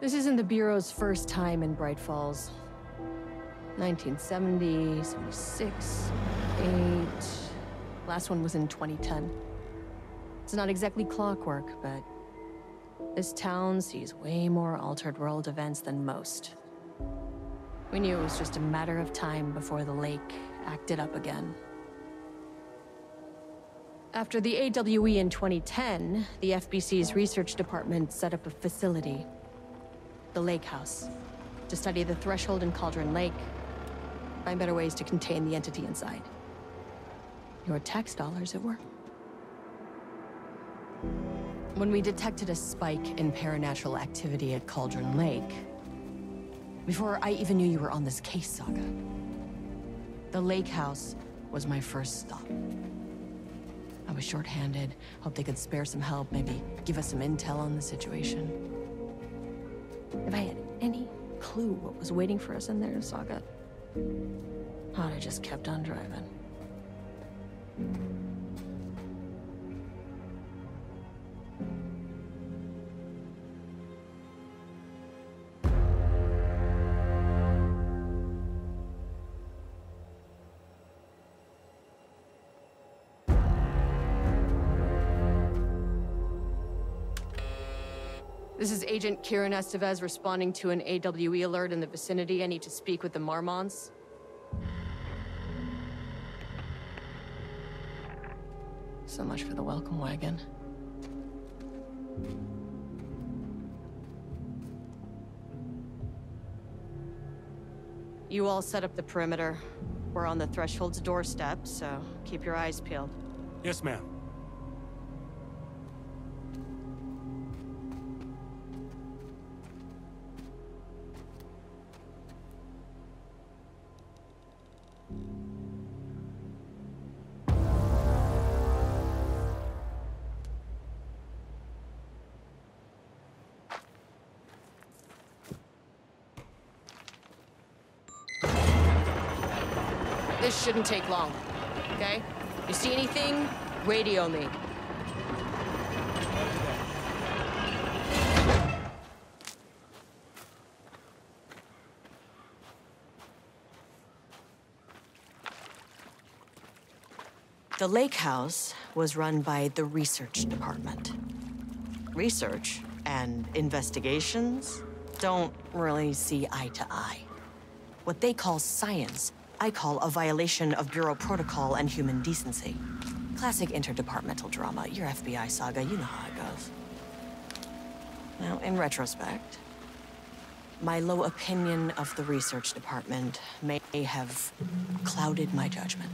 This isn't the Bureau's first time in Bright Falls. 1970, 76, 8... Last one was in 2010. It's not exactly clockwork, but this town sees way more altered world events than most. We knew it was just a matter of time before the lake acted up again. After the AWE in 2010, the FBC's research department set up a facility, the Lake House, to study the Threshold and Cauldron Lake, find better ways to contain the entity inside. Your tax dollars at work. When we detected a spike in paranatural activity at Cauldron Lake, before I even knew you were on this case, Saga, the Lake House was my first stop. I was short-handed, hoped they could spare some help, maybe give us some intel on the situation. If I had any clue what was waiting for us in there, Saga, I'd have just kept on driving. This is Agent Kieran Estevez responding to an AWE alert in the vicinity. I need to speak with the Marmonts. So much for the welcome wagon. You all set up the perimeter. We're on the Threshold's doorstep, so keep your eyes peeled. Yes, ma'am. This shouldn't take long, okay? You see anything, radio me. The Lake House was run by the research department. Research and investigations don't really see eye to eye. What they call science, I call a violation of Bureau protocol and human decency. Classic interdepartmental drama. Your FBI saga, you know how it goes. Now, in retrospect, my low opinion of the research department may have clouded my judgment.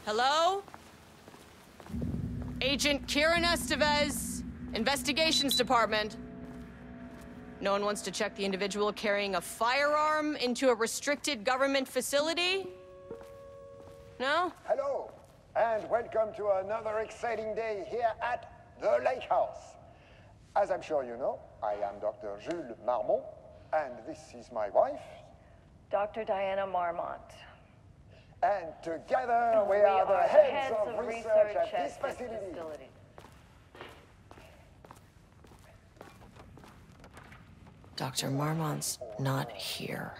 Hello? Agent Kieran Estevez, Investigations Department. No one wants to check the individual carrying a firearm into a restricted government facility? No? Hello, and welcome to another exciting day here at the Lake House. As I'm sure you know, I am Dr. Jules Marmont, and this is my wife, Dr. Diana Marmont. And together we are the heads of research at this facility. Dr. Marmont's not here.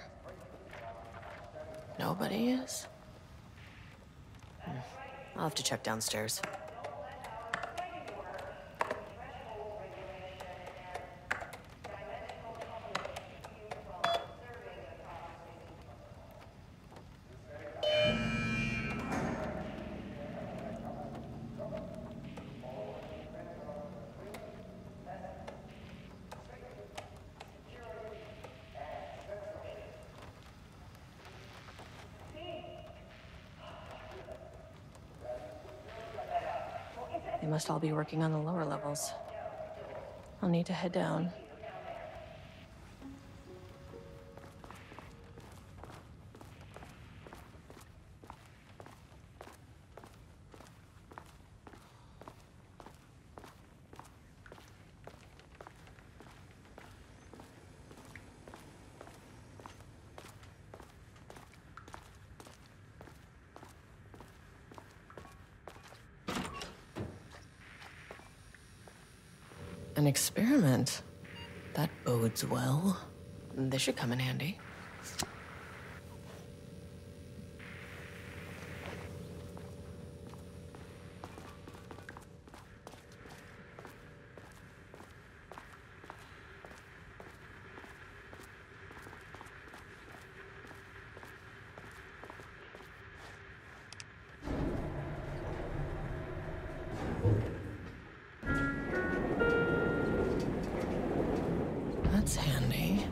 Nobody is? I'll have to check downstairs. must all be working on the lower levels. I'll need to head down. An experiment. That bodes well. This should come in handy. That's handy.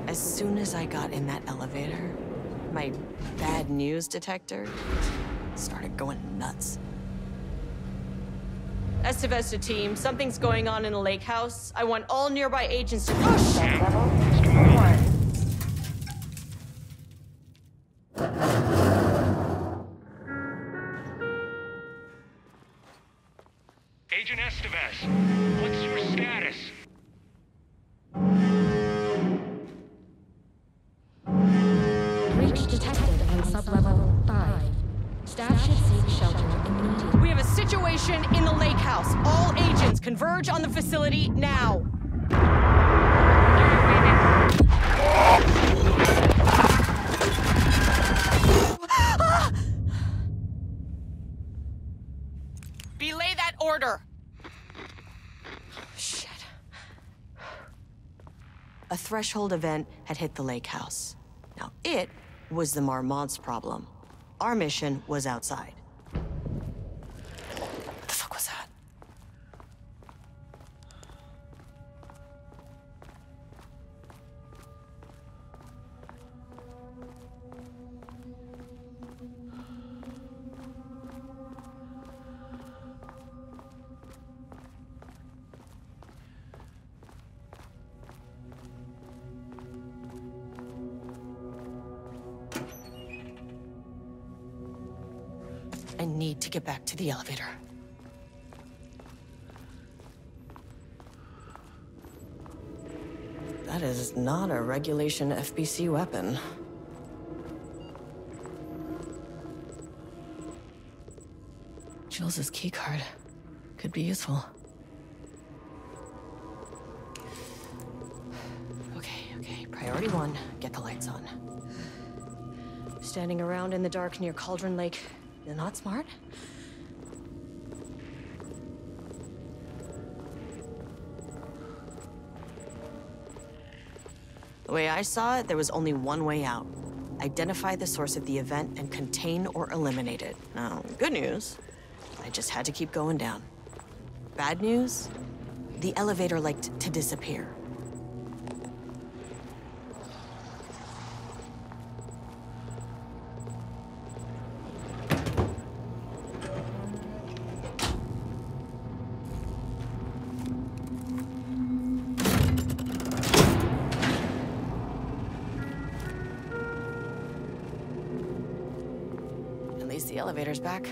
As soon as I got in that elevator, my bad news detector started going nuts. Estevesta team, something's going on in the lake house. I want all nearby agents to push. Level 1. Agent Estevez, what's your status? Breach detected on sublevel 5. Staff should seek shelter immediately. We have a situation in the lake house. All agents converge on the facility now. Belay that order. Shit. A threshold event had hit the lake house. Now, it was the Marmonts' problem. Our mission was outside. What the fuck was that? I need to get back to the elevator. That is not a regulation FBC weapon. Jules' keycard could be useful. Okay. Priority 1, get the lights on. Standing around in the dark near Cauldron Lake, you're not smart? The way I saw it, there was only one way out. Identify the source of the event and contain or eliminate it. Now, good news, I just had to keep going down. Bad news, the elevator liked to disappear. At least the elevator's back.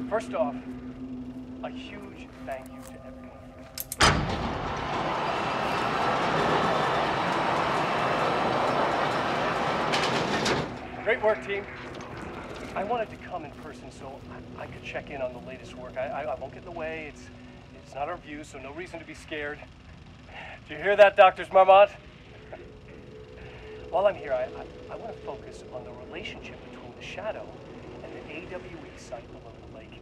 First off, a huge thank you to everyone. Great work, team. I wanted to come in person so I could check in on the latest work. I won't get in the way. not our view, so no reason to be scared. Do you hear that, Drs. Marmont? While I'm here, I want to focus on the relationship between the shadow and the AWE site below the lake.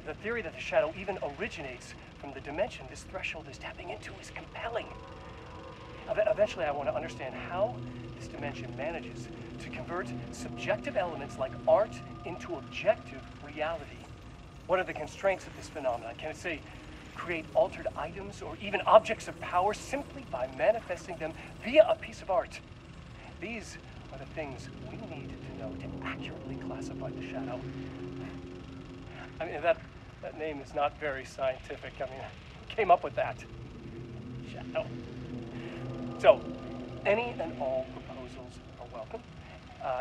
The theory that the shadow even originates from the dimension this threshold is tapping into is compelling. Eventually, I want to understand how this dimension manages to convert subjective elements like art into objective reality. What are the constraints of this phenomenon? Can it, say, create altered items or even objects of power simply by manifesting them via a piece of art? These are the things we need to know to accurately classify the shadow. I mean, that name is not very scientific. I mean, who came up with that? Shadow. So, any and all proposals are welcome.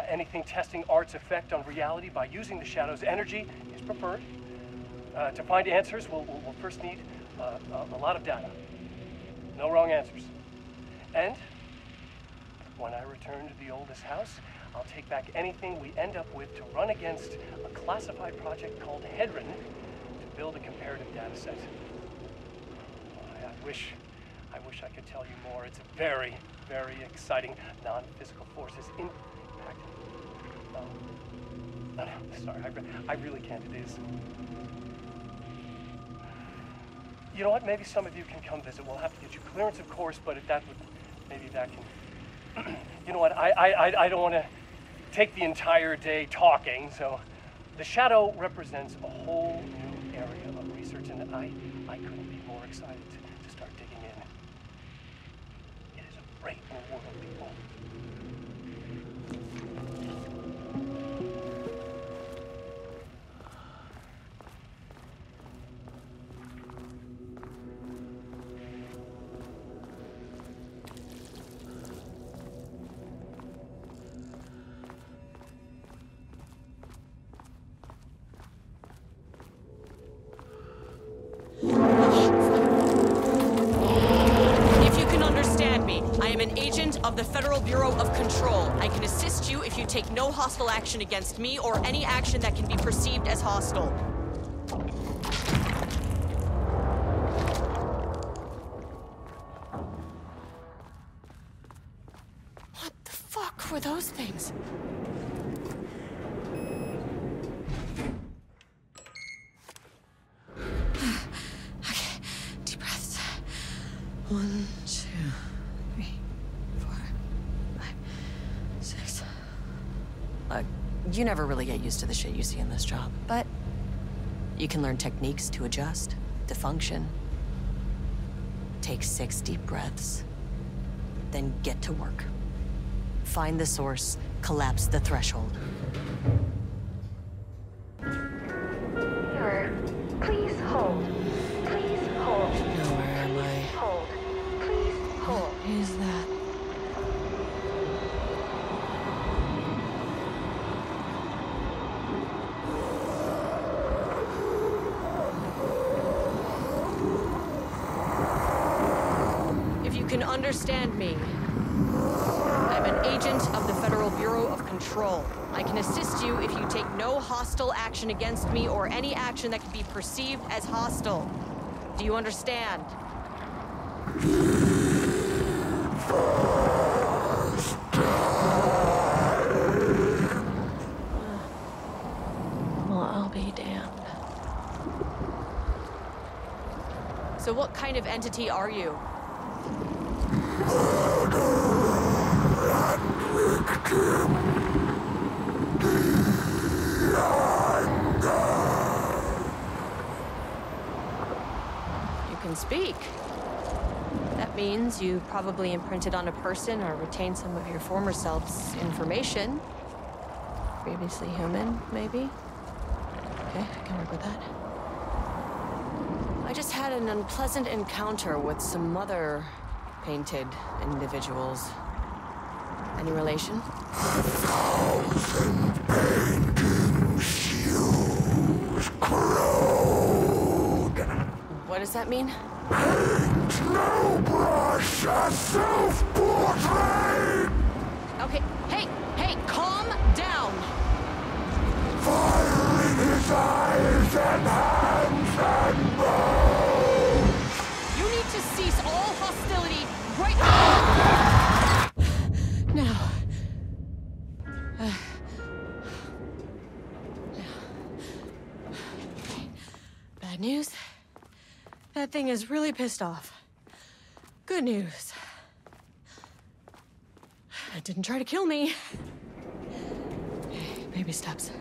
Anything testing art's effect on reality by using the shadow's energy is preferred. To find answers, we'll first need a lot of data. No wrong answers. And when I return to the oldest house, I'll take back anything we end up with to run against a classified project called Hedron to build a comparative data set. I wish I could tell you more. It's a very, very exciting non-physical forces impact. No, sorry, I really can't. It is. You know what? Maybe some of you can come visit. We'll have to get you clearance, of course, but if that would, maybe that can. You know what? I don't want to take the entire day talking. So, the shadow represents a whole new area of research, and I couldn't be more excited to start digging in. It is a great new world, people. Of the Federal Bureau of Control. I can assist you if you take no hostile action against me or any action that can be perceived as hostile. What the fuck were those things? Okay, deep breaths. 1, 2, 3. You never really get used to the shit you see in this job, but you can learn techniques to adjust, to function. Take 6 deep breaths, then get to work. Find the source, collapse the threshold. Here. Please hold. Please hold. No, where am I? Hold. Please hold. What is that? Can understand me. I'm an agent of the Federal Bureau of Control. I can assist you if you take no hostile action against me or any action that can be perceived as hostile. Do you understand? Well, I'll be damned. So what kind of entity are you? You can speak. That means you probably imprinted on a person or retained some of your former self's information. Previously human, maybe? Okay, I can work with that. I just had an unpleasant encounter with some other painted individuals. Any relation? 1,000 paintings use crude. What does that mean? Paint no brush, a self-portrait. Okay, hey, calm down. Fire in his eyes and hands and bones. That thing is really pissed off. Good news. It didn't try to kill me. Baby steps.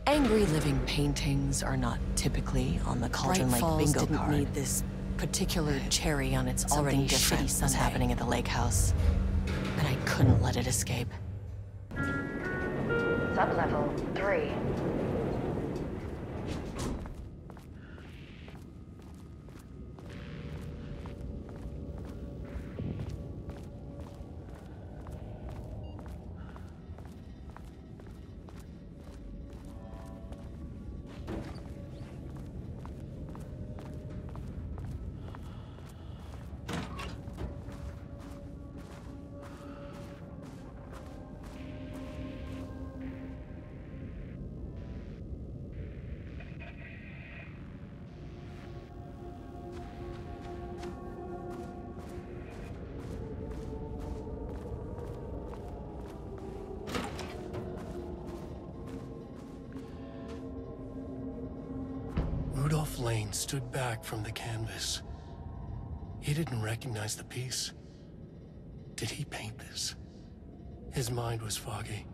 Angry living paintings are not typically on the Cauldron Lake bingo didn't card. Need this particular cherry on its already shitty Sunday. Was happening at the lake house, and I couldn't let it escape. Sublevel 3. Rudolph Lane stood back from the canvas. He didn't recognize the piece. Did he paint this? His mind was foggy,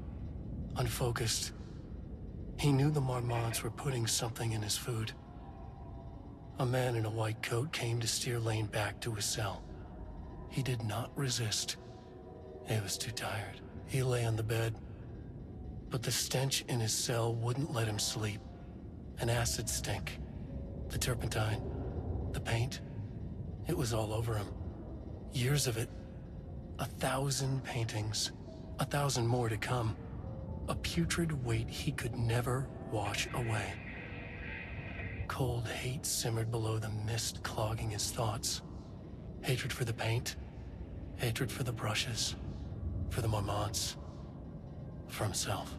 unfocused. He knew the Marmonts were putting something in his food. A man in a white coat came to steer Lane back to his cell. He did not resist. He was too tired. He lay on the bed, but the stench in his cell wouldn't let him sleep. An acid stink. The turpentine, the paint, it was all over him. Years of it. 1,000 paintings. 1,000 more to come. A putrid weight he could never wash away. Cold hate simmered below the mist clogging his thoughts. Hatred for the paint. Hatred for the brushes. For the Marmonts. For himself.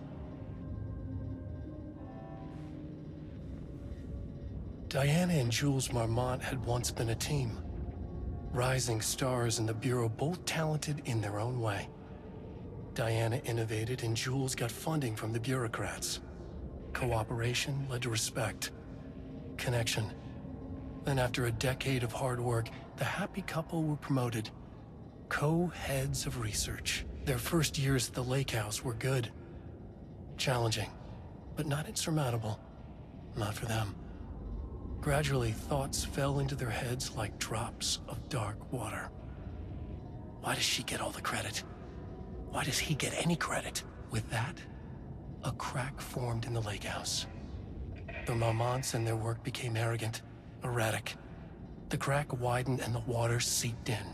Diana and Jules Marmont had once been a team. Rising stars in the Bureau, both talented in their own way. Diana innovated and Jules got funding from the bureaucrats. Cooperation led to respect. Connection. Then after a decade of hard work, the happy couple were promoted. Co-heads of research. Their first years at the lake house were good. Challenging, but not insurmountable. Not for them. Gradually, thoughts fell into their heads like drops of dark water. Why does she get all the credit? Why does he get any credit? With that, a crack formed in the lake house. The Marmonts and their work became arrogant, erratic. The crack widened and the water seeped in.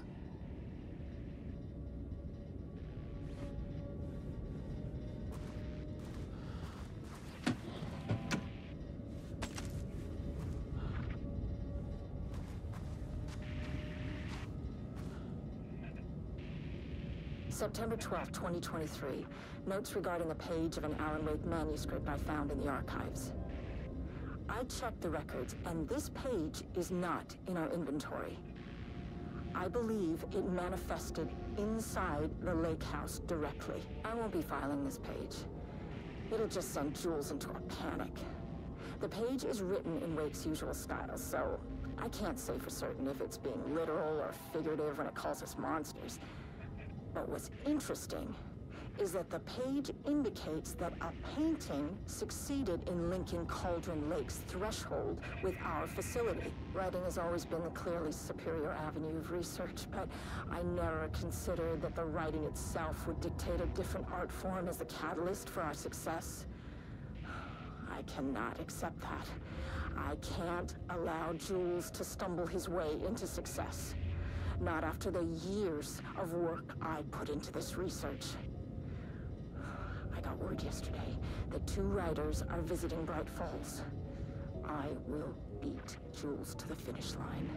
September 12, 2023. Notes regarding a page of an Alan Wake manuscript I found in the archives. I checked the records, and this page is not in our inventory. I believe it manifested inside the lake house directly. I won't be filing this page. It'll just send Jules into a panic. The page is written in Wake's usual style, so I can't say for certain if it's being literal or figurative when it calls us monsters. But what's interesting is that the page indicates that a painting succeeded in linking Cauldron Lake's threshold with our facility. Writing has always been the clearly superior avenue of research, but I never considered that the writing itself would dictate a different art form as the catalyst for our success. I cannot accept that. I can't allow Jules to stumble his way into success. Not after the years of work I put into this research. I got word yesterday that 2 writers are visiting Bright Falls. I will beat Jules to the finish line.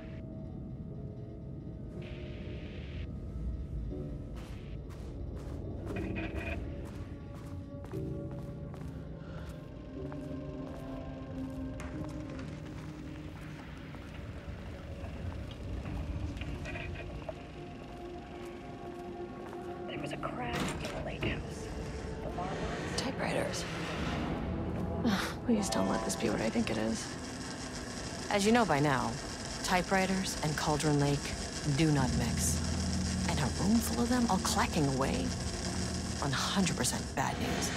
crack in the lake house. The Marmonts. Typewriters. Please don't let this be what I think it is. As you know by now, typewriters and Cauldron Lake do not mix. And a room full of them all clacking away? 100% bad news.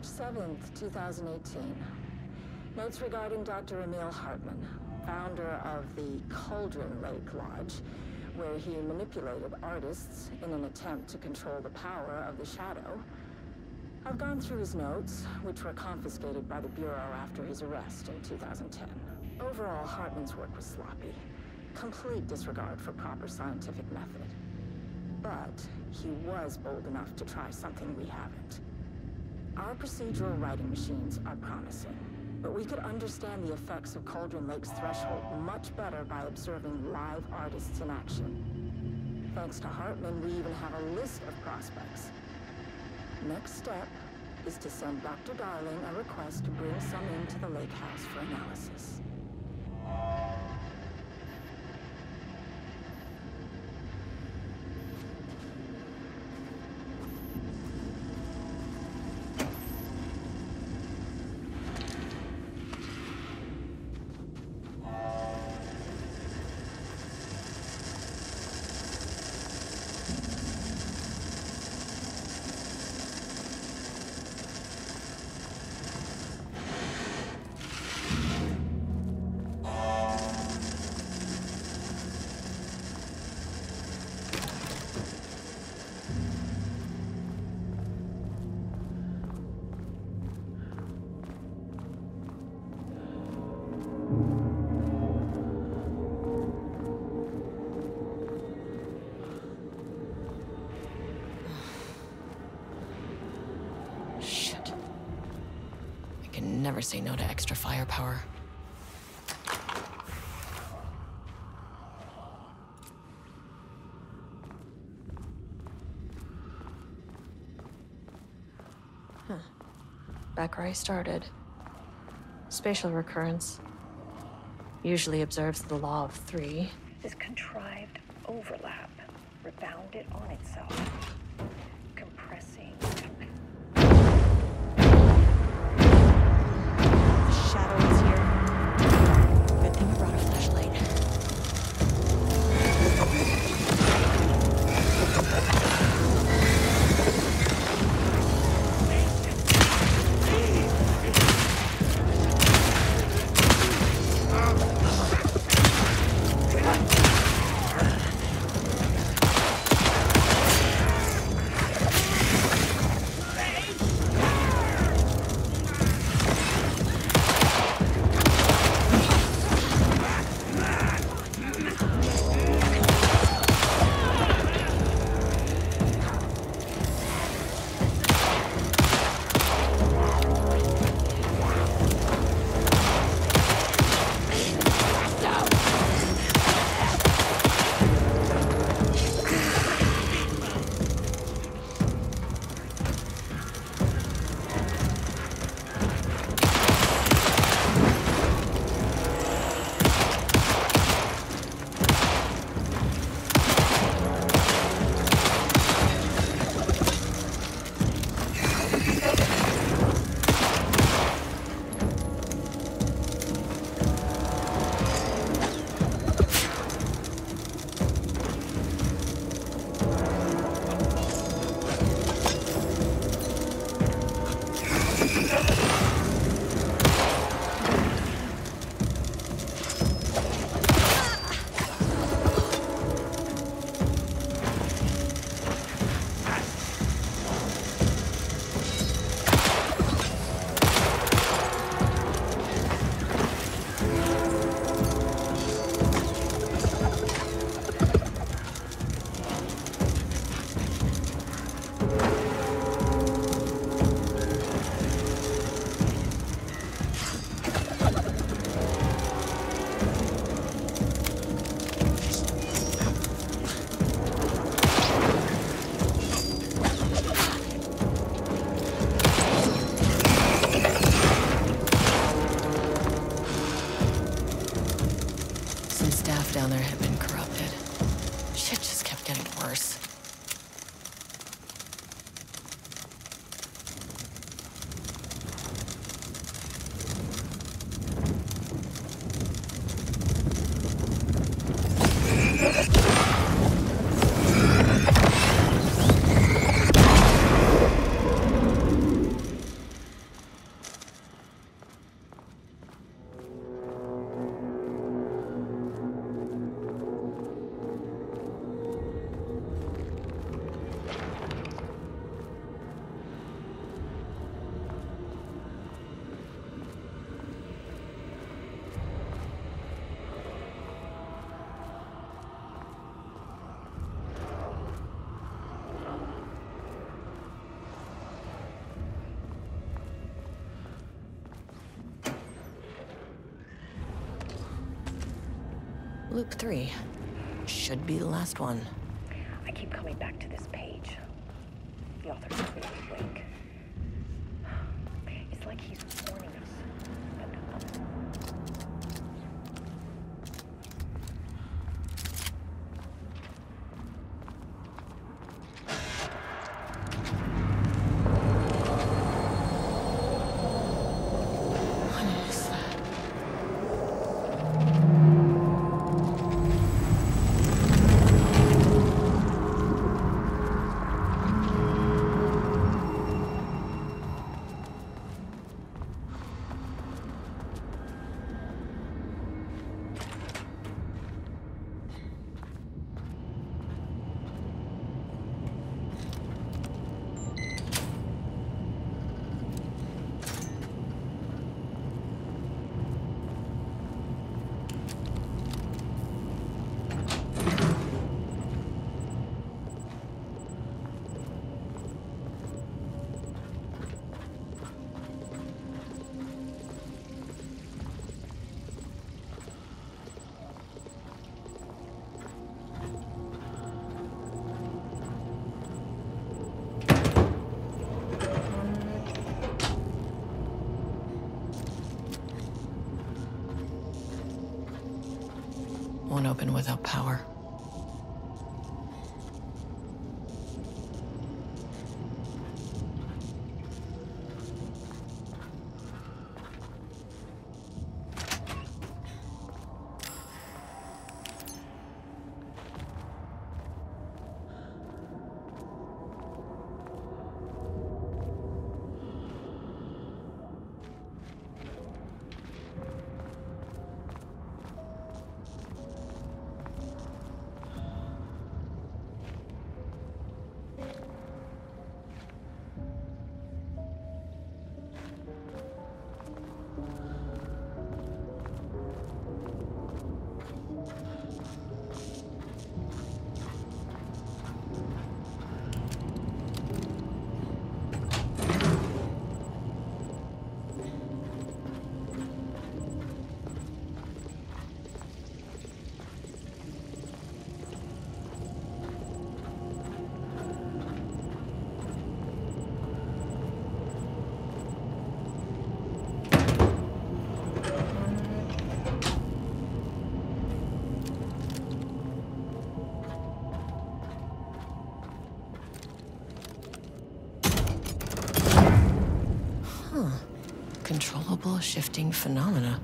March 7th, 2018. Notes regarding Dr. Emil Hartman, founder of the Cauldron Lake Lodge, where he manipulated artists in an attempt to control the power of the Shadow. I've gone through his notes, which were confiscated by the Bureau after his arrest in 2010. Overall, Hartman's work was sloppy. Complete disregard for proper scientific method. But he was bold enough to try something we haven't. Our procedural writing machines are promising, but we could understand the effects of Cauldron Lake's threshold much better by observing live artists in action. Thanks to Hartman, we even have a list of prospects. Next step is to send Dr. Darling a request to bring some into the lake house for analysis. Never say no to extra firepower. Back where I started. Spatial recurrence. Usually observes the law of 3. This contrived overlap rebounded on itself, compressing. Shadow is here. Good thing you brought a flashlight. down there had been corrupted. Shit just kept getting worse. Loop 3. Should be the last one. I keep coming back to this page. The author's clearly awake. It's like he's warning us. What is that? Won't open without power. Controllable shifting phenomena.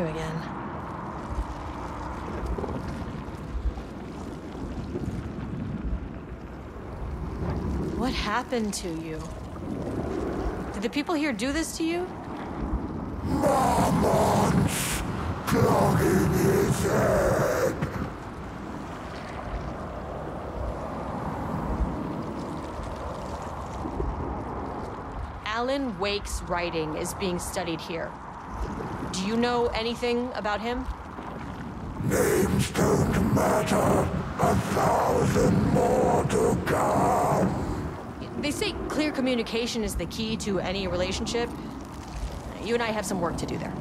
again. What happened to you? Did the people here do this to you? Marmonts clogging his head. Alan Wake's writing is being studied here. Do you know anything about him? Names don't matter. 1,000 more to come. They say clear communication is the key to any relationship. You and I have some work to do there.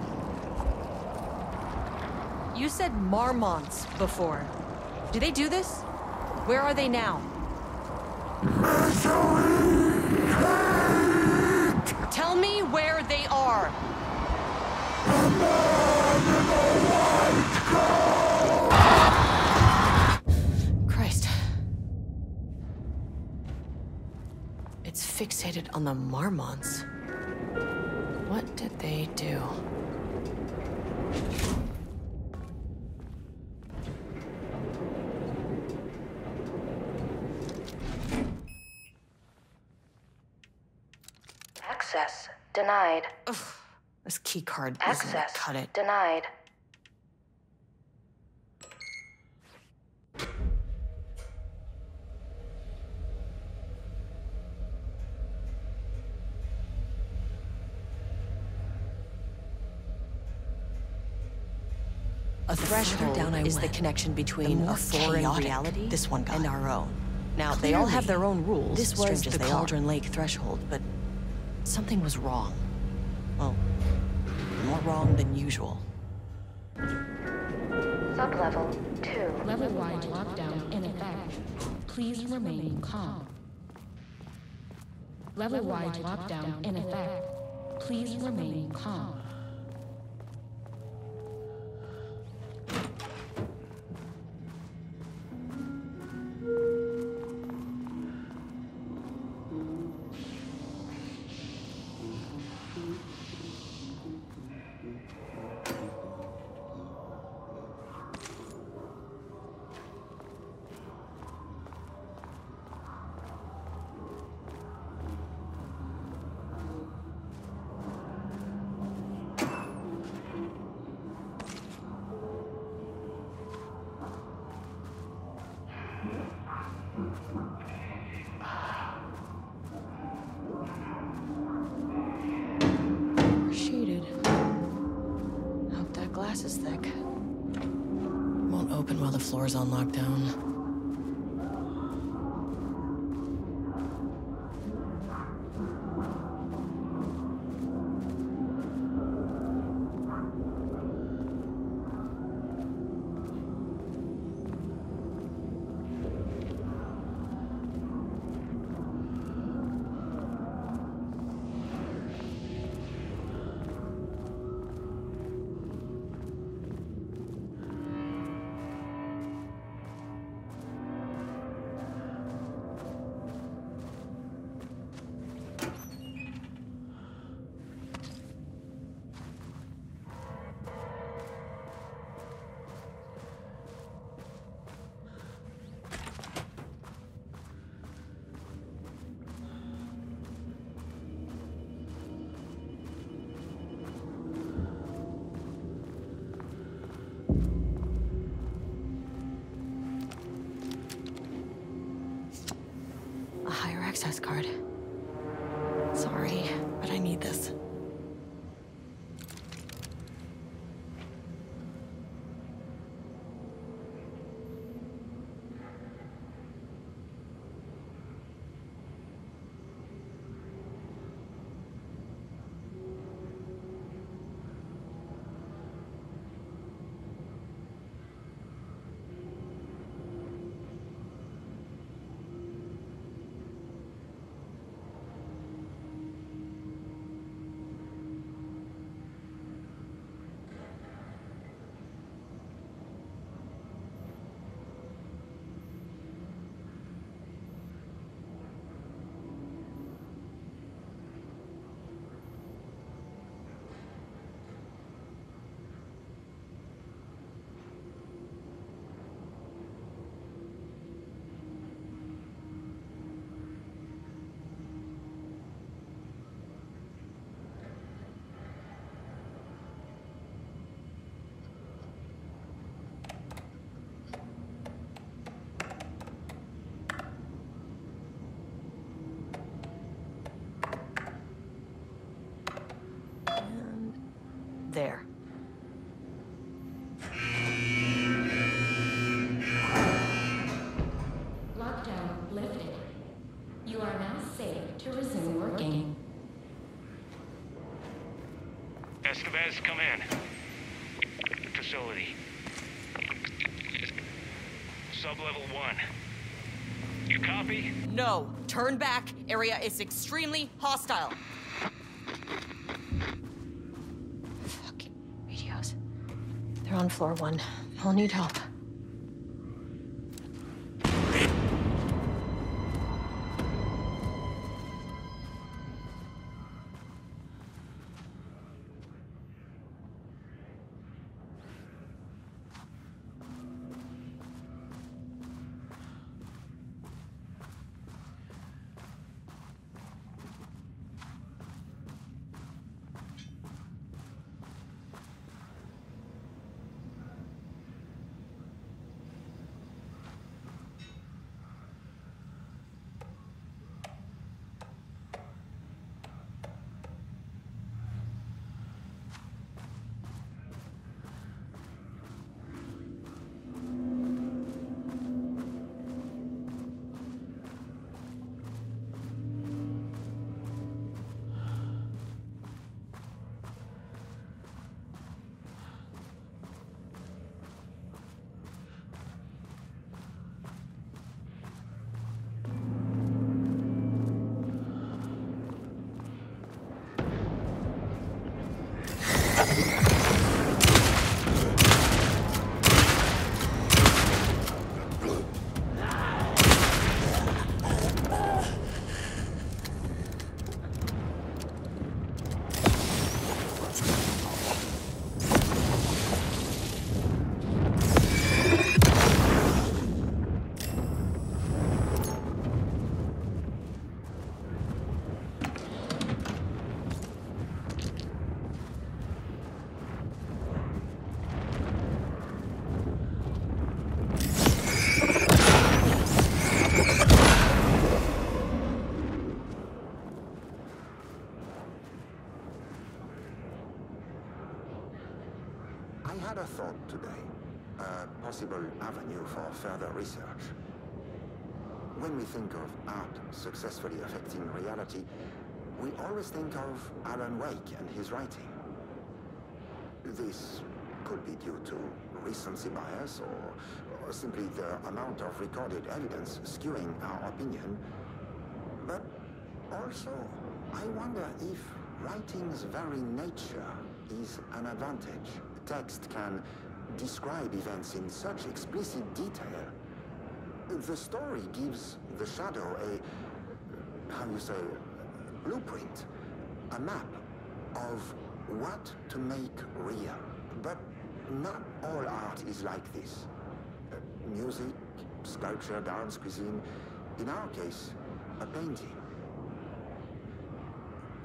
You said Marmonts before. Do they do this? Where are they now? Misery, hate. Tell me where they are. The man in the white coat. Christ. It's fixated on the Marmonts. What did they do? Access denied. Ugh, this key card isn't gonna Access cut it. denied. A threshold is the connection between a foreign reality this one got. and our own. Now, they all have their own rules, This was strange as the they Cauldron are. Lake threshold, but Something was wrong. Well, more wrong than usual. Sublevel 2. Level-wide lockdown in effect. Please remain calm. Level-wide lockdown in effect. Please remain calm. Shaded. Hope that glass is thick. won't open while the floor's on lockdown. A higher access card. Sorry, but I need this. Estevez, come in. Facility. Sub-level 1. You copy? No. Turn back. Area is extremely hostile. Fucking radios. They're on floor 1. I'll need help. I had a thought today, a possible avenue for further research. When we think of art successfully affecting reality, we always think of Alan Wake and his writing. This could be due to recency bias or simply the amount of recorded evidence skewing our opinion. But also, I wonder if writing's very nature is an advantage. Text can describe events in such explicit detail. The story gives the shadow a blueprint, a map of what to make real. But not all art is like this. Music, sculpture, dance, cuisine, in our case, a painting.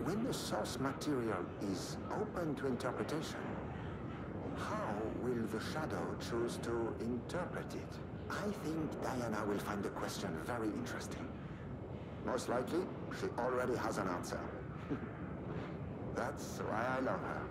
When the source material is open to interpretation, how will the shadow choose to interpret it? I think Diana will find the question very interesting. Most likely, she already has an answer. That's why I love her.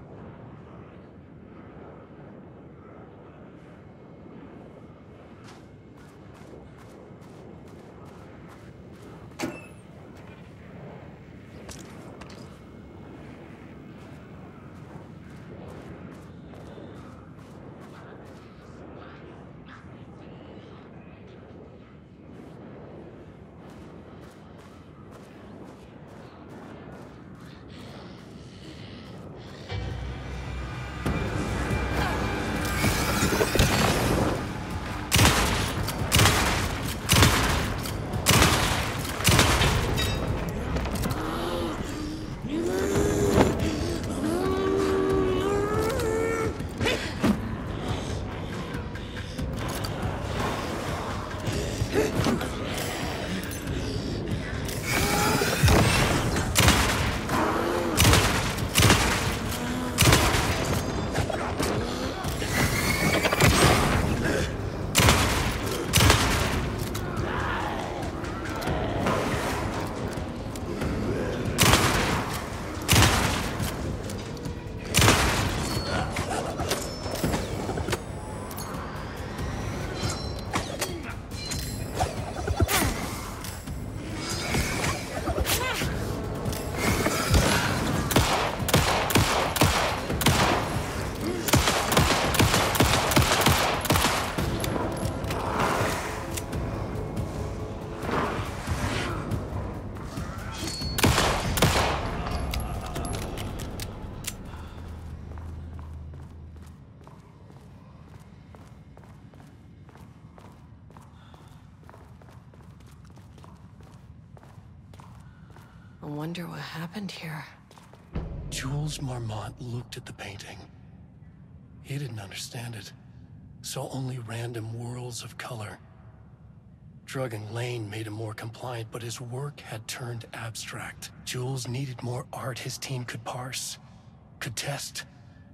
wonder what happened here. Jules Marmont looked at the painting. He didn't understand it. Saw only random whirls of color. Drugging Lane made him more compliant, but his work had turned abstract. Jules needed more art his team could parse, could test,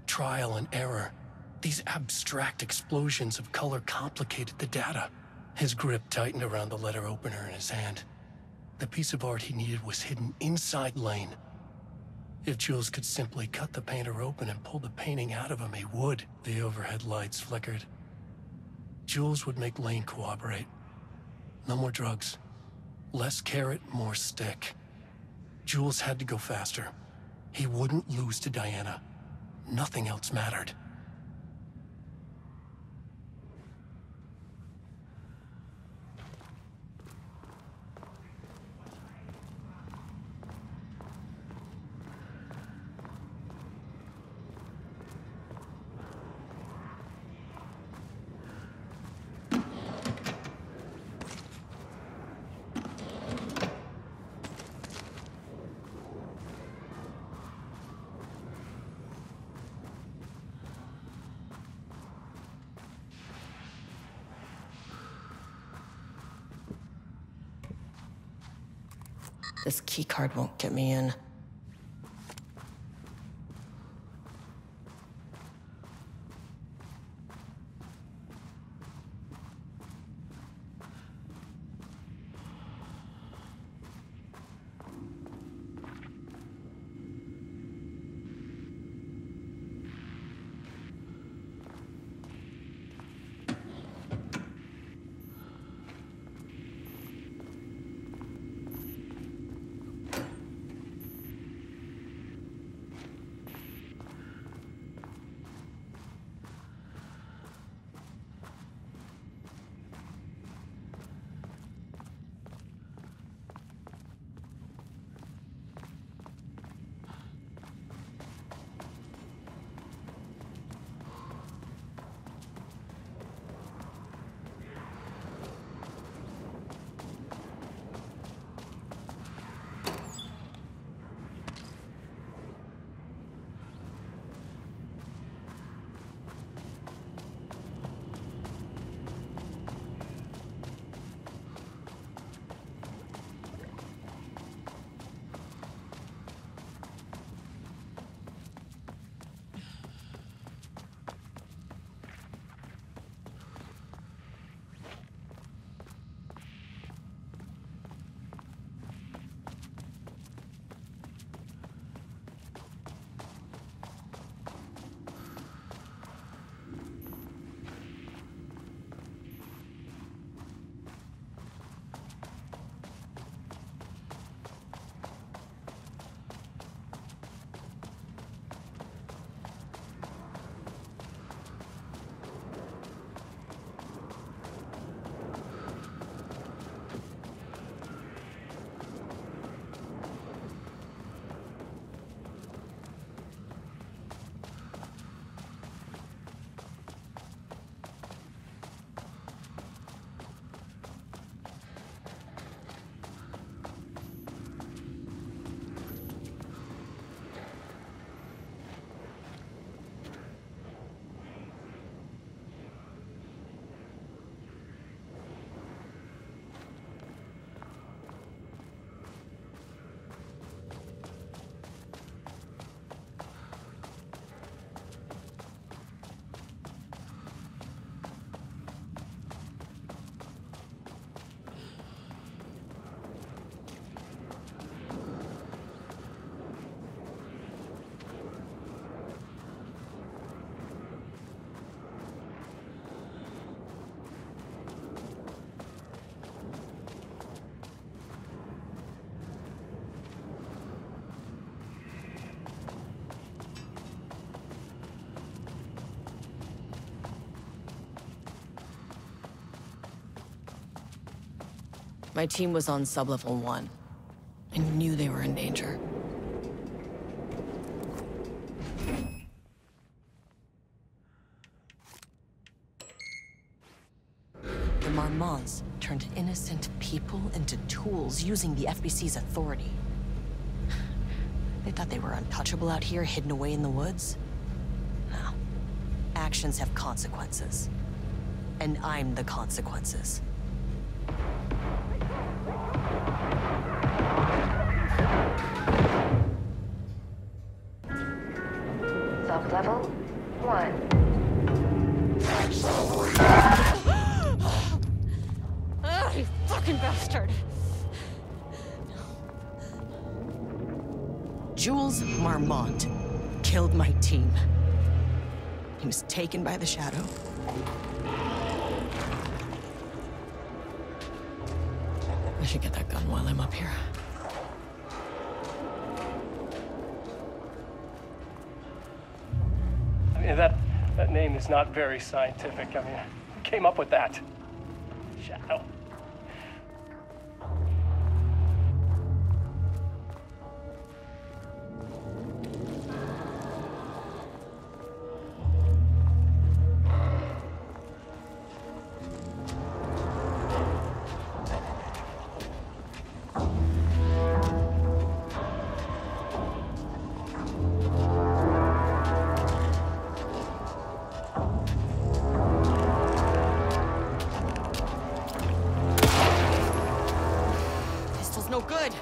trial and error. These abstract explosions of color complicated the data. His grip tightened around the letter opener in his hand. The piece of art he needed was hidden inside Lane. If Jules could simply cut the painter open and pull the painting out of him, he would. The overhead lights flickered. Jules would make Lane cooperate. No more drugs. Less carrot, more stick. Jules had to go faster. He wouldn't lose to Diana. Nothing else mattered. This keycard won't get me in. My team was on sublevel 1. I knew they were in danger. The Marmonts turned innocent people into tools using the FBC's authority. They thought they were untouchable out here, hidden away in the woods? No. Actions have consequences. And I'm the consequences. Sub-level 1. Oh, you fucking bastard! Jules Marmont killed my team. He was taken by the Shadow. I should get that gun while I'm up here. I mean, that name is not very scientific. I mean, who came up with that? Shadow. No good.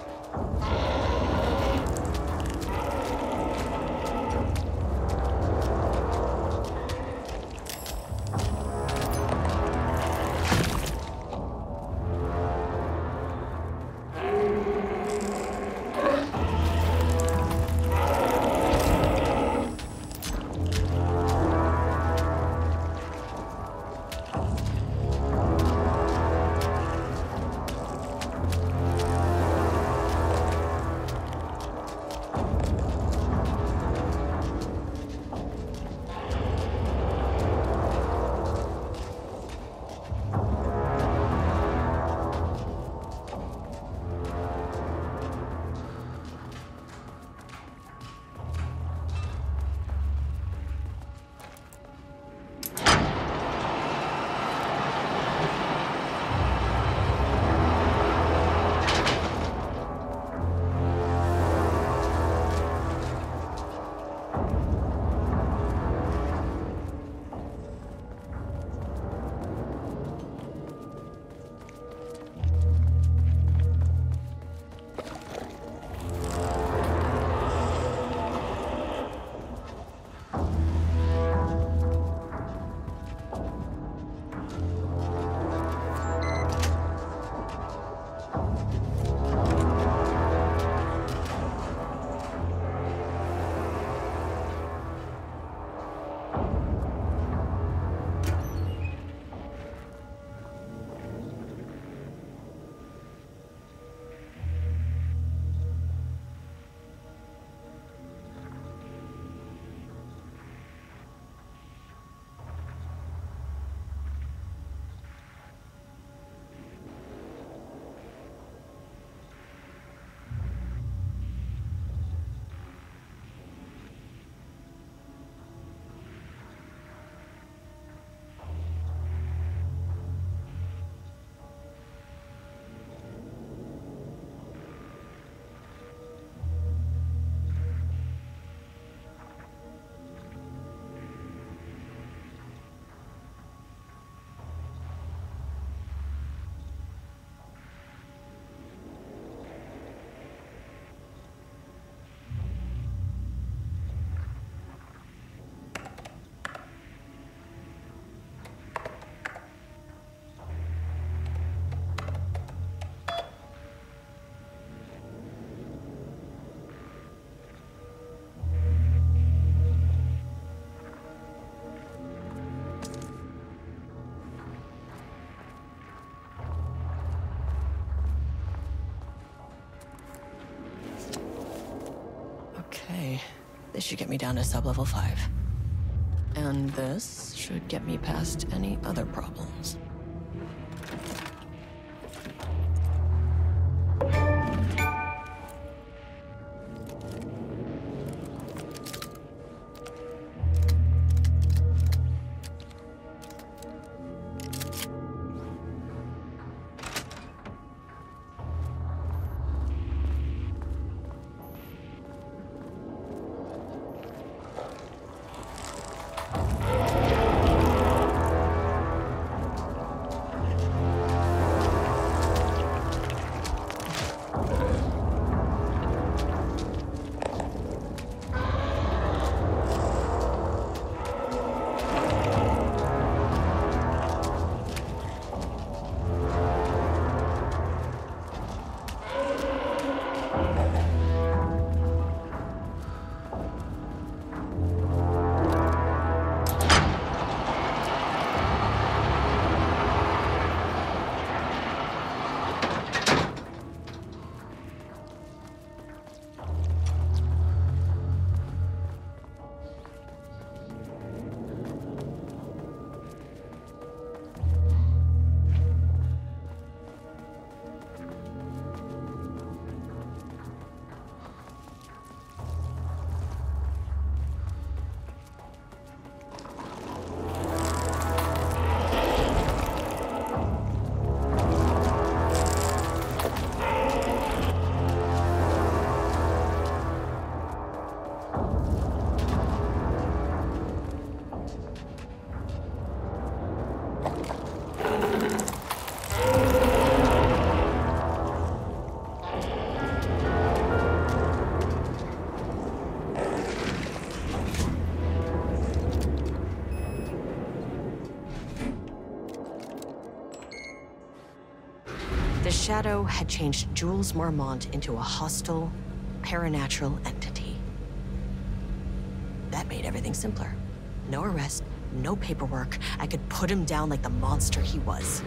Okay, this should get me down to sub-level 5. And this should get me past any other problems. The Shadow had changed Jules Marmont into a hostile, paranatural entity. That made everything simpler. No arrest, no paperwork. I could put him down like the monster he was.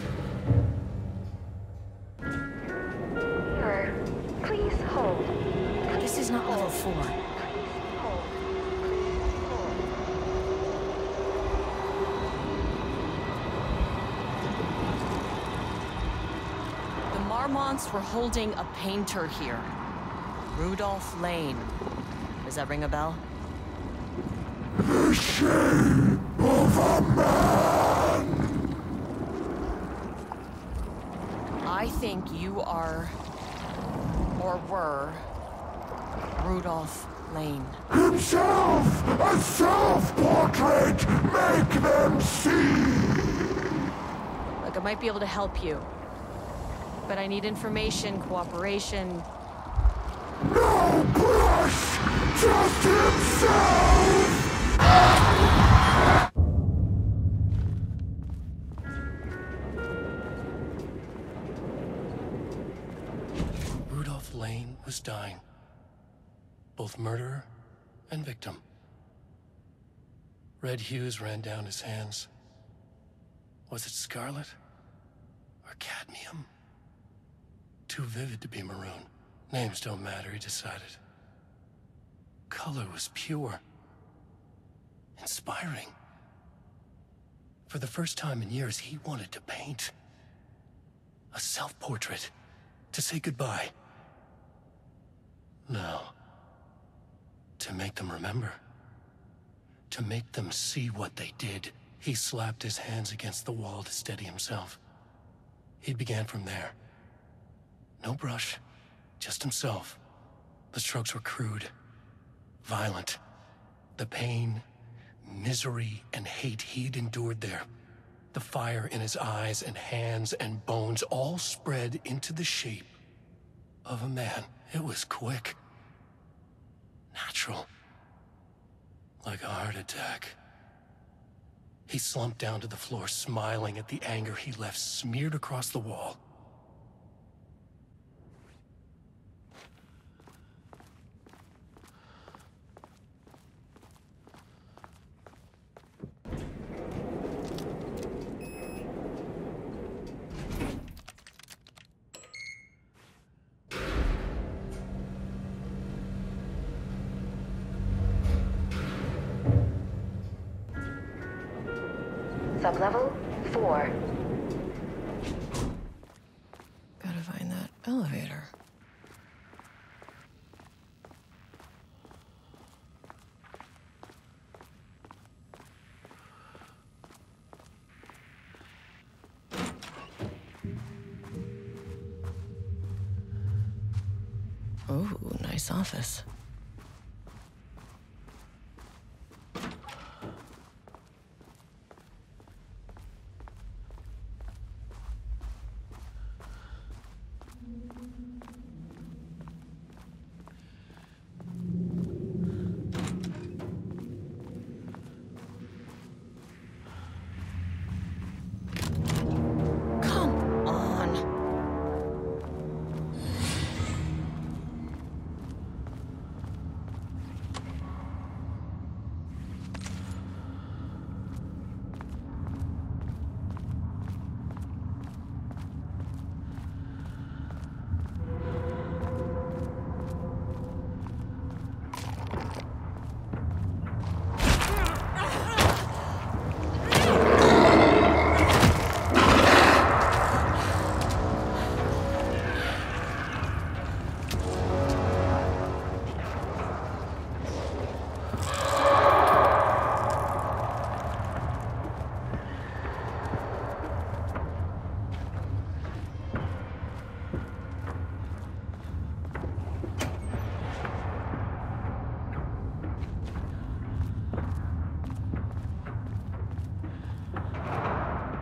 Sir, please hold. This is not level 4. The Marmonts were holding a painter here. Rudolph Lane. Does that ring a bell? The shape of a man! I think you are, or were, Rudolph Lane. Himself! A self-portrait! Make them see! Look, I might be able to help you. But I need information, cooperation. No brush! Just himself! Rudolph Lane was dying. Both murderer and victim. Red hues ran down his hands. Was it scarlet or cadmium? Too vivid to be maroon. Names don't matter, he decided. Color was pure. Inspiring. For the first time in years, he wanted to paint. A self-portrait. To say goodbye. No. To make them remember. To make them see what they did. He slapped his hands against the wall to steady himself. He began from there. No brush, just himself. The strokes were crude, violent. The pain, misery, and hate he'd endured there. The fire in his eyes and hands and bones all spread into the shape of a man. It was quick. Natural. Like a heart attack. He slumped down to the floor, smiling at the anger he left smeared across the wall. Sublevel 4. Gotta find that elevator. Oh, nice office.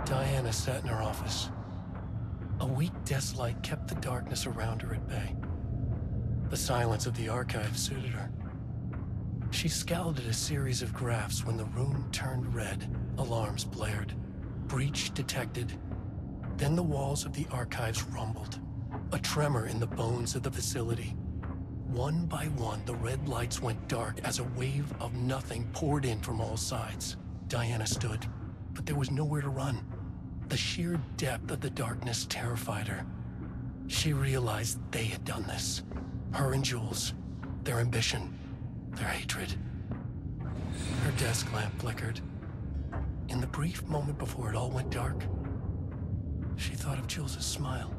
Diana sat in her office. A weak desk light kept the darkness around her at bay. The silence of the archive suited her. She scowled at a series of graphs when the room turned red. Alarms blared. Breach detected. Then the walls of the archives rumbled. A tremor in the bones of the facility. One by one, the red lights went dark as a wave of nothing poured in from all sides. Diana stood, but there was nowhere to run. The sheer depth of the darkness terrified her. She realized they had done this. Her and Jules. Their ambition. Their hatred. Her desk lamp flickered. In the brief moment before it all went dark, she thought of Jules' smile.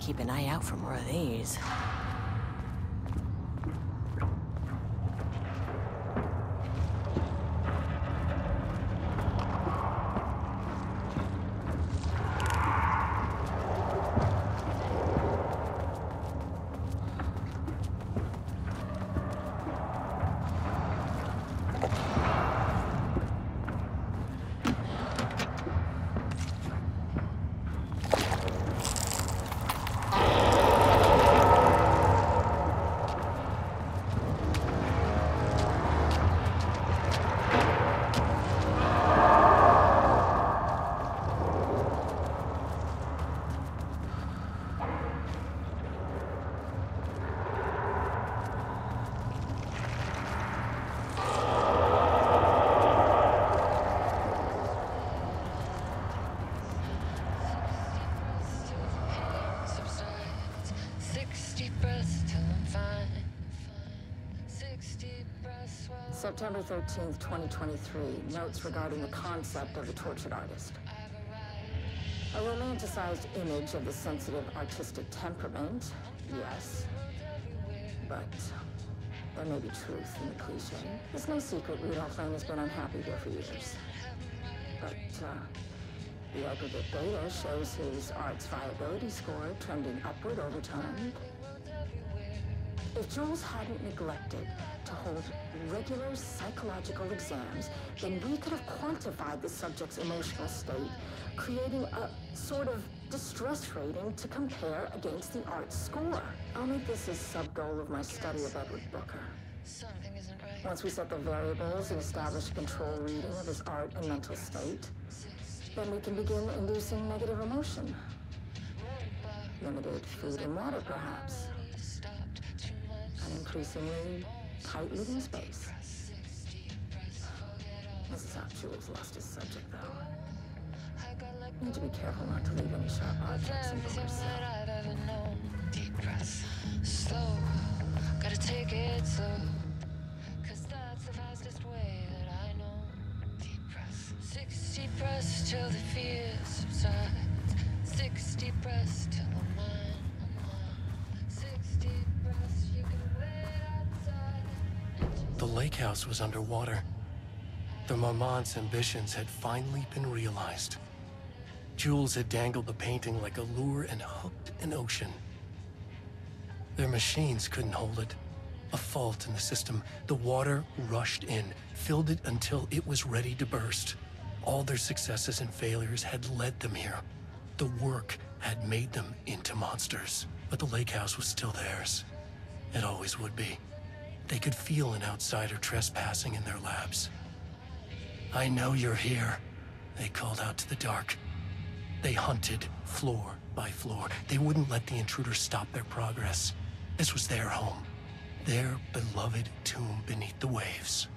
Keep an eye out for more of these. September 13th, 2023, notes regarding the concept of the tortured artist. A romanticized image of the sensitive artistic temperament, yes. But there may be truth in the cliche. It's no secret Rudolph Lane has been unhappy here for years. But the aggregate data shows his art's viability score trending upward over time. If Jules hadn't neglected to hold regular psychological exams, then we could have quantified the subject's emotional state, creating a sort of distress rating to compare against the art's score. I'll make this a sub-goal of my study of Edward Booker. Once we set the variables and establish a control reading of his art and mental state, then we can begin inducing negative emotion. Limited food and water, perhaps. An increasingly tight living space. This is how Jules lost his subject, though. Need to be careful not to leave any sharp objects in Booker's cell. Deep breaths, slow. Gotta take it slow. 'Cause that's the fastest way that I know. Deep breaths, 60 breaths till the fear subsides. 60 breaths till I'm mine. 60 breaths you can wait outside. The lake house was underwater. The Marmonts' ambitions had finally been realized. Jules had dangled the painting like a lure and hooked an ocean. Their machines couldn't hold it. A fault in the system. The water rushed in, filled it until it was ready to burst. All their successes and failures had led them here. The work had made them into monsters. But the lake house was still theirs. It always would be. They could feel an outsider trespassing in their labs. "I know you're here," they called out to the dark. They hunted floor by floor. They wouldn't let the intruders stop their progress. This was their home. Their beloved tomb beneath the waves.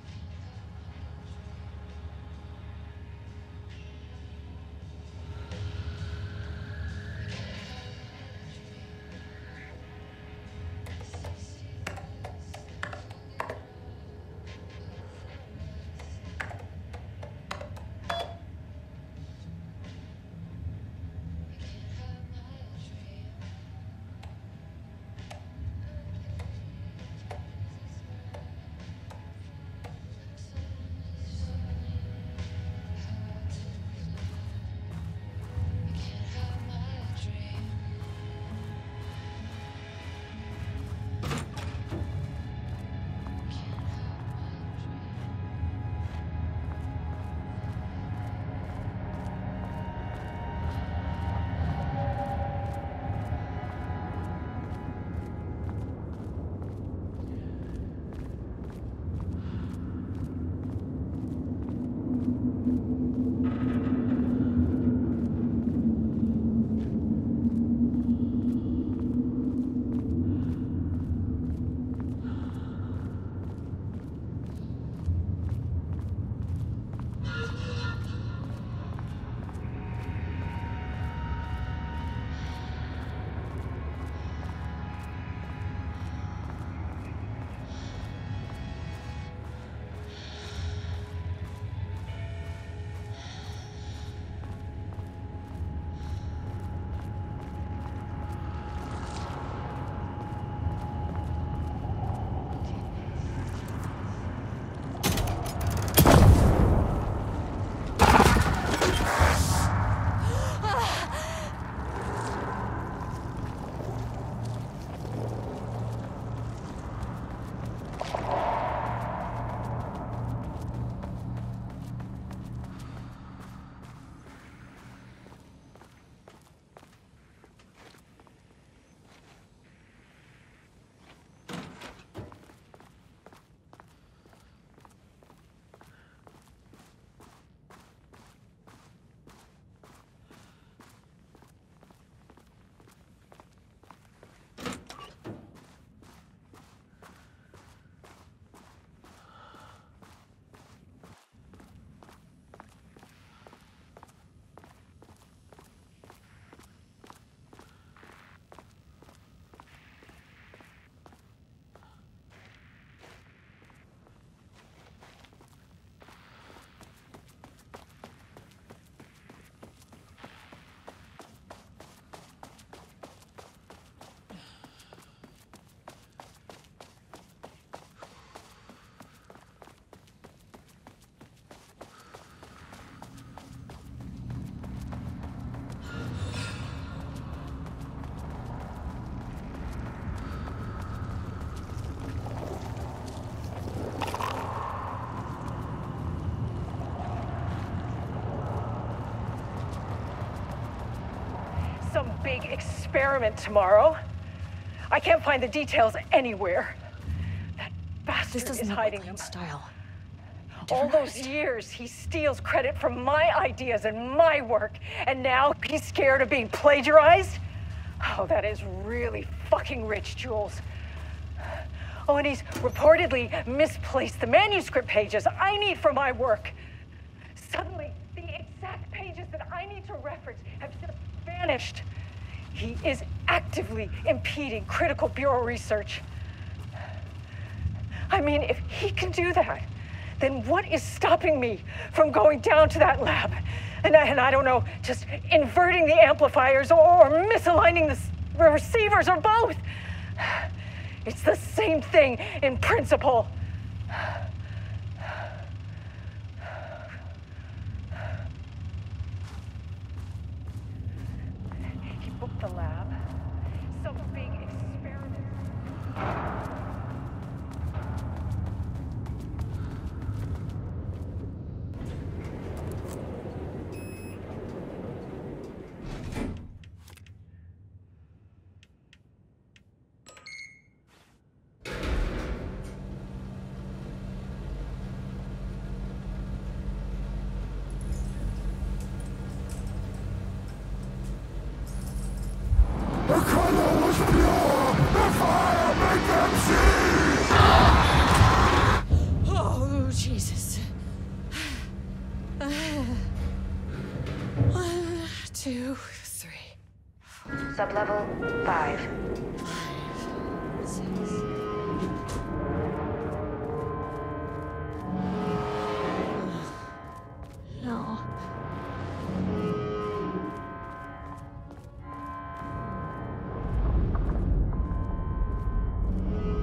Some big experiment tomorrow. I can't find the details anywhere. That bastard is hiding them. Style. All those years, he steals credit for my ideas and my work, and now he's scared of being plagiarized? Oh, that is really fucking rich, Jules. Oh, and he's reportedly misplaced the manuscript pages I need for my work. Suddenly, the exact pages that I need to reference have just vanished. He is actively impeding critical bureau research. I mean, if he can do that, then what is stopping me from going down to that lab And I don't know, just inverting the amplifiers or misaligning the receivers or both. It's the same thing in principle. He booked the lab. Someone's being experimented. The color was pure! The fire made them see! Oh, Jesus. 1, 2, 3. Sublevel 5. 6. No.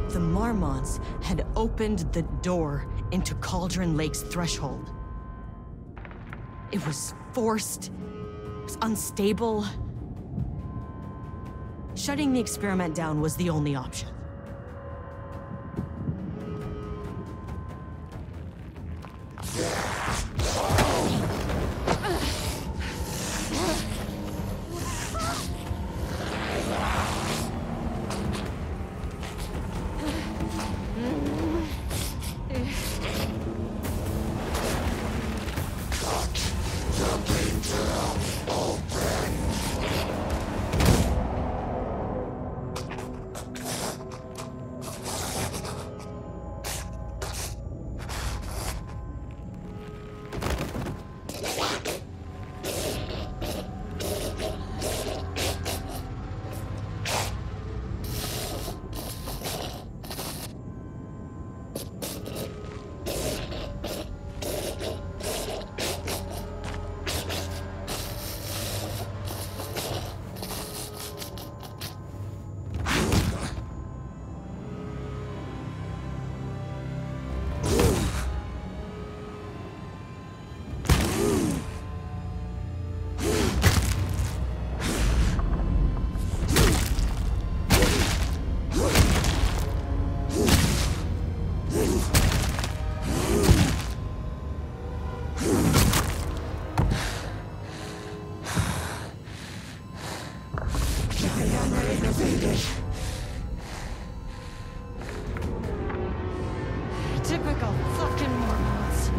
The Marmonts had opened the door into Cauldron Lake's threshold. It was forced, it was unstable. Shutting the experiment down was the only option. Typical fucking Marmonts.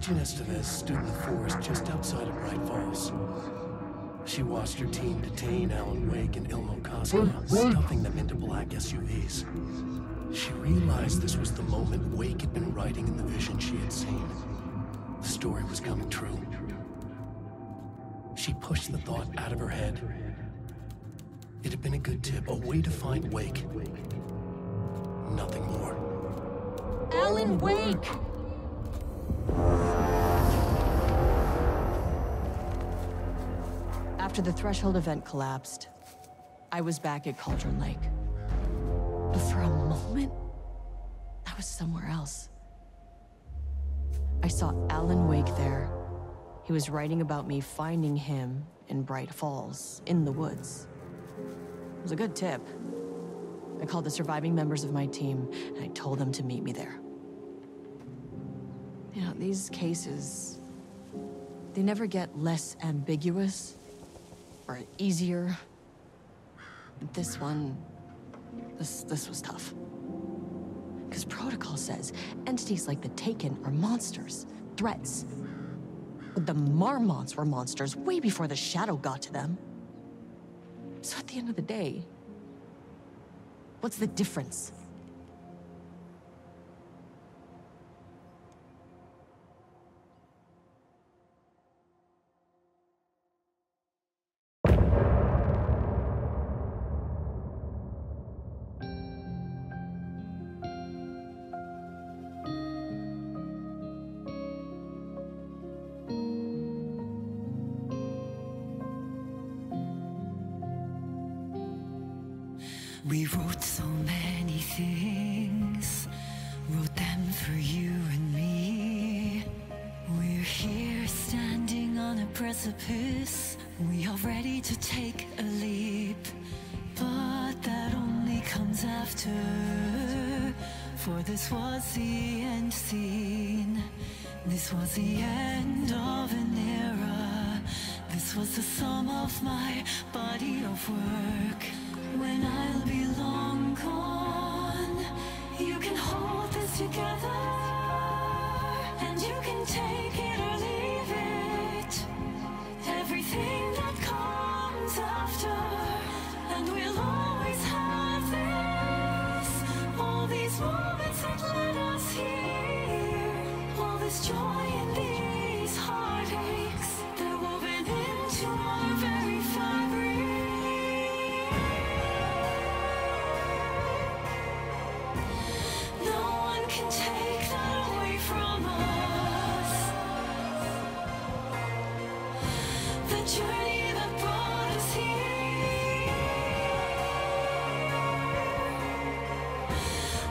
Agent Estevez stood in the forest just outside of Bright Falls. She watched her team detain Alan Wake and Ilmo Koska, stuffing them into black SUVs. She realized this was the moment Wake had been writing in the vision she had seen. The story was coming true. She pushed the thought out of her head. It had been a good tip, a way to find Wake. Nothing more. Alan Wake! After the Threshold event collapsed, I was back at Cauldron Lake. But for a moment, I was somewhere else. I saw Alan Wake there. He was writing about me finding him in Bright Falls, in the woods. It was a good tip. I called the surviving members of my team, and I told them to meet me there. You know, these cases, they never get less ambiguous or easier. But this one, this was tough. Because protocol says entities like the Taken are monsters, threats. But the Marmonts were monsters way before the Shadow got to them. So at the end of the day, what's the difference? We wrote so many things, wrote them for you and me. We're here standing on a precipice. We are ready to take a leap, but that only comes after. For this was the end scene. This was the end of an era. This was the sum of my body of work. When I'll be long gone, you can hold this together, and you can take it or leave it. Everything that comes after, and we'll always have this. All these moments that led us here, all this joy and these heartaches, they're woven into our very fabric. Can take that away from us. The journey that brought us here.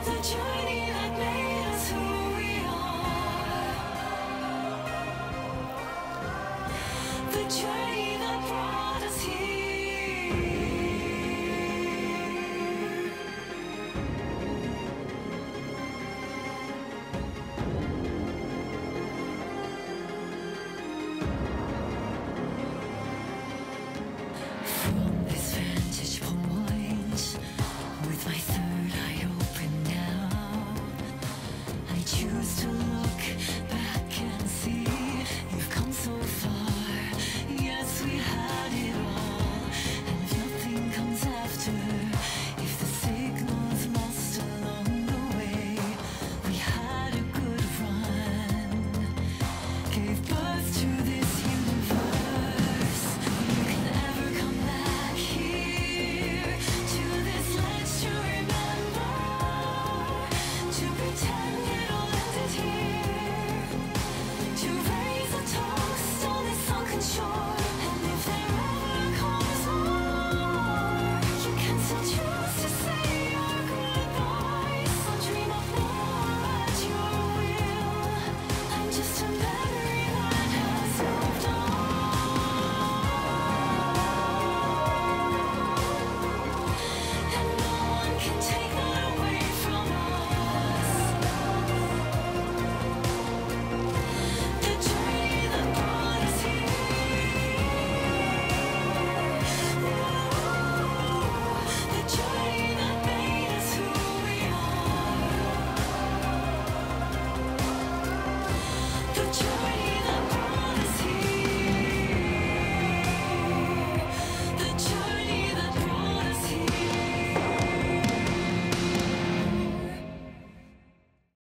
The journey that made us who we are. The journey